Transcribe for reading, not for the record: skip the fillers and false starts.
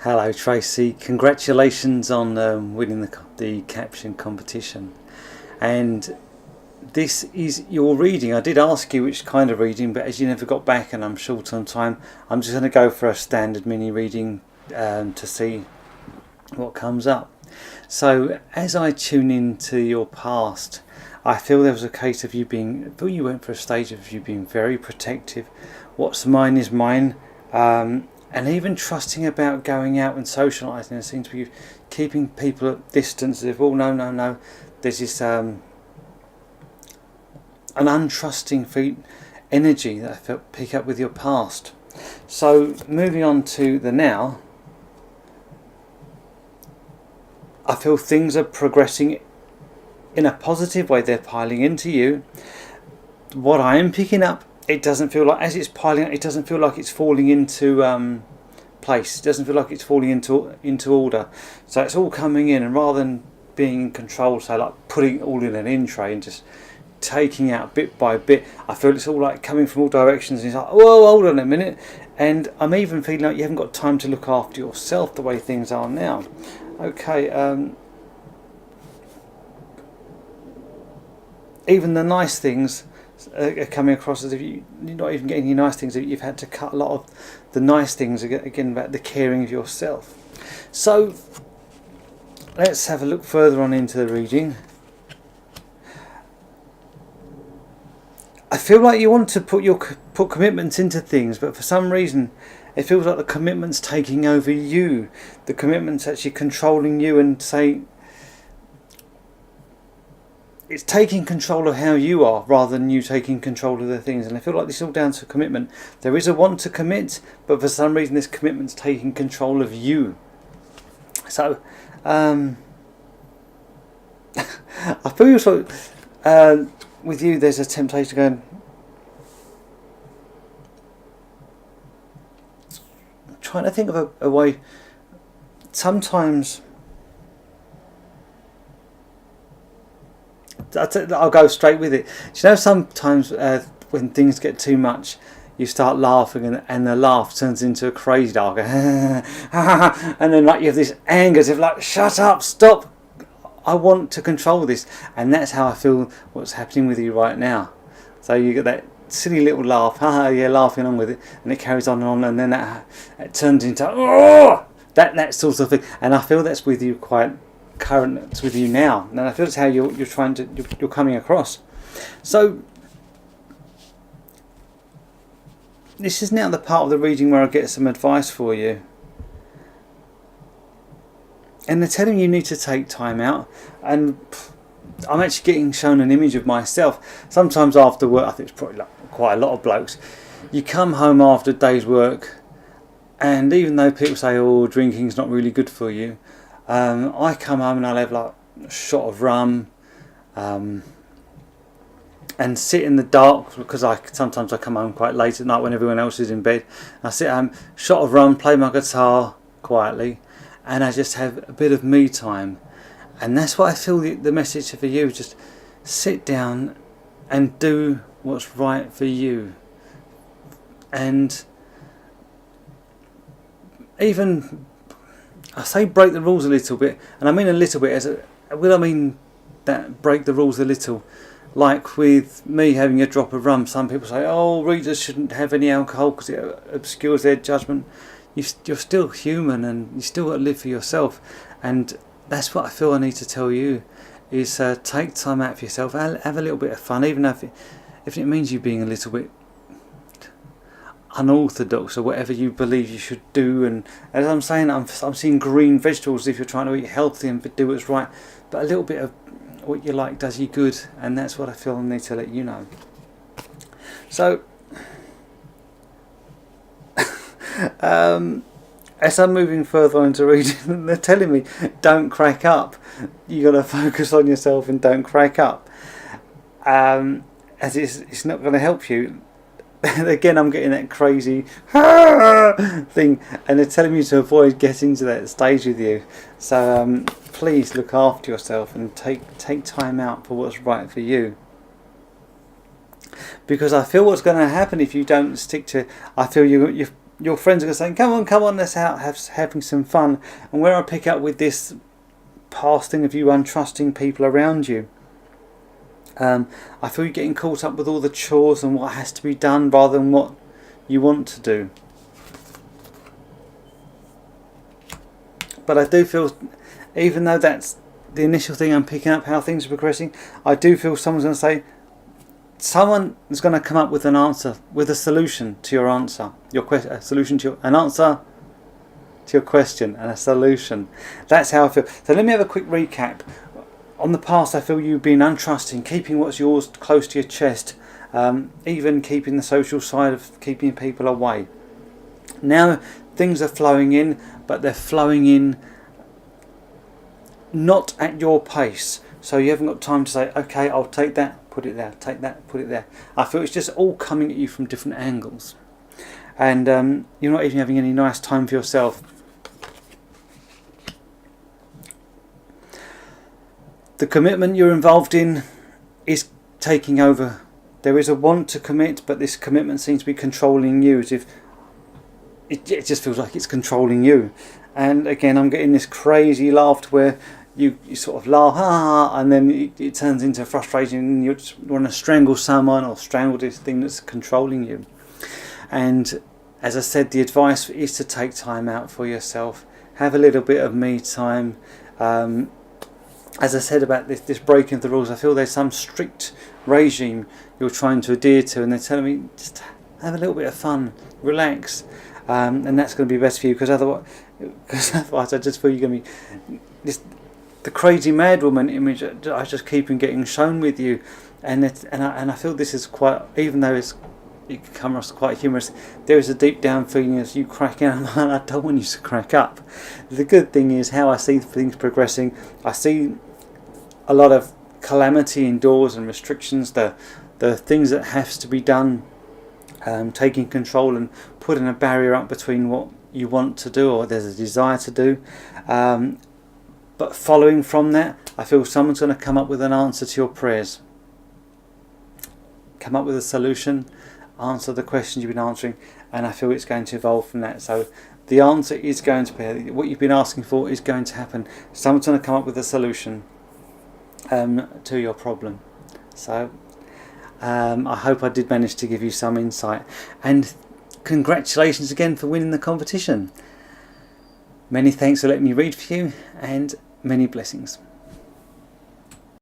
Hello Tracy, congratulations on winning the caption competition. And this is your reading. I did ask you which kind of reading, but as you never got back and I'm short on time, I'm just going to go for a standard mini reading to see what comes up. So as I tune into your past, I feel there was a case of I feel you went for a stage of you being very protective. What's mine is mine. And even trusting about going out and socialising. There seems to be keeping people at distance. As if, oh no. There's this an untrusting energy that I felt pick up with your past. So moving on to the now, I feel things are progressing in a positive way. They're piling into you. What I am picking up, it doesn't feel like, as it's piling up, it doesn't feel like it's falling into place. It doesn't feel like it's falling into order. So it's all coming in, and rather than being in control, so like putting it all in an in tray and just taking out bit by bit, I feel it's all like coming from all directions, and it's like, whoa, hold on a minute. And I'm even feeling like you haven't got time to look after yourself the way things are now. Okay, even the nice things are coming across as if you're not even getting any nice things. You've had to cut a lot of the nice things, again about the caring of yourself. So let's have a look further on into the reading. I feel like you want to put commitments into things, but for some reason it feels like the commitment's taking over you. The commitment's actually controlling you, and say it's taking control of how you are rather than you taking control of the things. And I feel like this is all down to commitment. There is a want to commit, but for some reason this commitment's taking control of you. So I feel also with you there's a temptation to go and trying to think of a way. Sometimes I'll go straight with it. Do you know, sometimes when things get too much, you start laughing, and the laugh turns into a crazy laugh, and then like you have this anger, as if like, shut up, stop, I want to control this. And that's how I feel what's happening with you right now. So you get that silly little laugh, yeah, laughing on with it, and it carries on, and then it turns into that sort of thing. And I feel that's with you quite current. It's with you now, and I feel it's how you're coming across. So this is now the part of the reading where I get some advice for you, and they're telling you need to take time out. And I'm actually getting shown an image of myself. Sometimes after work, I think it's probably like quite a lot of blokes, you come home after a day's work, and even though people say, oh, drinking's not really good for you, I come home and I'll have like a shot of rum, and sit in the dark, because sometimes I come home quite late at night when everyone else is in bed. I sit home, shot of rum, play my guitar quietly, and I just have a bit of me time. And that's what I feel the message for you. Just sit down and do what's right for you. And even, I say break the rules a little bit, and I mean a little bit I mean that break the rules a little. Like with me having a drop of rum, some people say, oh, readers shouldn't have any alcohol because it obscures their judgment. You're still human, and you still got to live for yourself. And that's what I feel I need to tell you, is take time out for yourself, have a little bit of fun, even if it means you being a little bit unorthodox or whatever you believe you should do. And as I'm saying, I'm seeing green vegetables if you're trying to eat healthy and do what's right, but a little bit of what you like does you good, and that's what I feel I need to let you know. So as I'm moving further into reading, they're telling me don't crack up. You got to focus on yourself and don't crack up, as it's not going to help you. Again, I'm getting that crazy thing, and they're telling me to avoid getting to that stage with you. So please look after yourself and take time out for what's right for you. Because I feel what's going to happen if you don't stick to. I feel your friends are going to say, come on, let's out having some fun. And where I pick up with this past thing of you untrusting people around you, I feel you're getting caught up with all the chores and what has to be done rather than what you want to do. But I do feel, even though that's the initial thing I'm picking up, how things are progressing, I do feel someone's going to say, someone is going to come up with an answer, with a solution to your answer, an answer to your question and a solution. That's how I feel. So let me have a quick recap. On the past, I feel you've been untrusting, keeping what's yours close to your chest, even keeping the social side of keeping people away. Now things are flowing in, but they're flowing in not at your pace. So you haven't got time to say, okay, I'll take that, put it there, take that, put it there. I feel it's just all coming at you from different angles. And you're not even having any nice time for yourself. The commitment you're involved in is taking over. There is a want to commit, but this commitment seems to be controlling you, as if it just feels like it's controlling you. And again, I'm getting this crazy laugh where you sort of laugh, and then it turns into frustration, and you just want to strangle someone or strangle this thing that's controlling you. And as I said, the advice is to take time out for yourself. Have a little bit of me time. As I said about this breaking of the rules, I feel there's some strict regime you're trying to adhere to, and they're telling me just have a little bit of fun, relax, and that's going to be best for you, because otherwise I just feel you're going to be the crazy mad woman image I just keep on getting shown with you, and I feel this is quite, even though it can come across quite humorous, there is a deep down feeling as you cracking up, and I don't want you to crack up. The good thing is how I see things progressing. I see a lot of calamity indoors and restrictions, the things that has to be done, taking control and putting a barrier up between what you want to do or there's a desire to do. But following from that, I feel someone's going to come up with an answer to your prayers. Come up with a solution, answer the questions you've been answering, and I feel it's going to evolve from that. So the answer is going to be, what you've been asking for is going to happen. Someone's going to come up with a solution to your problem. So I hope I did manage to give you some insight. And congratulations again for winning the competition. Many thanks for letting me read for you, and many blessings.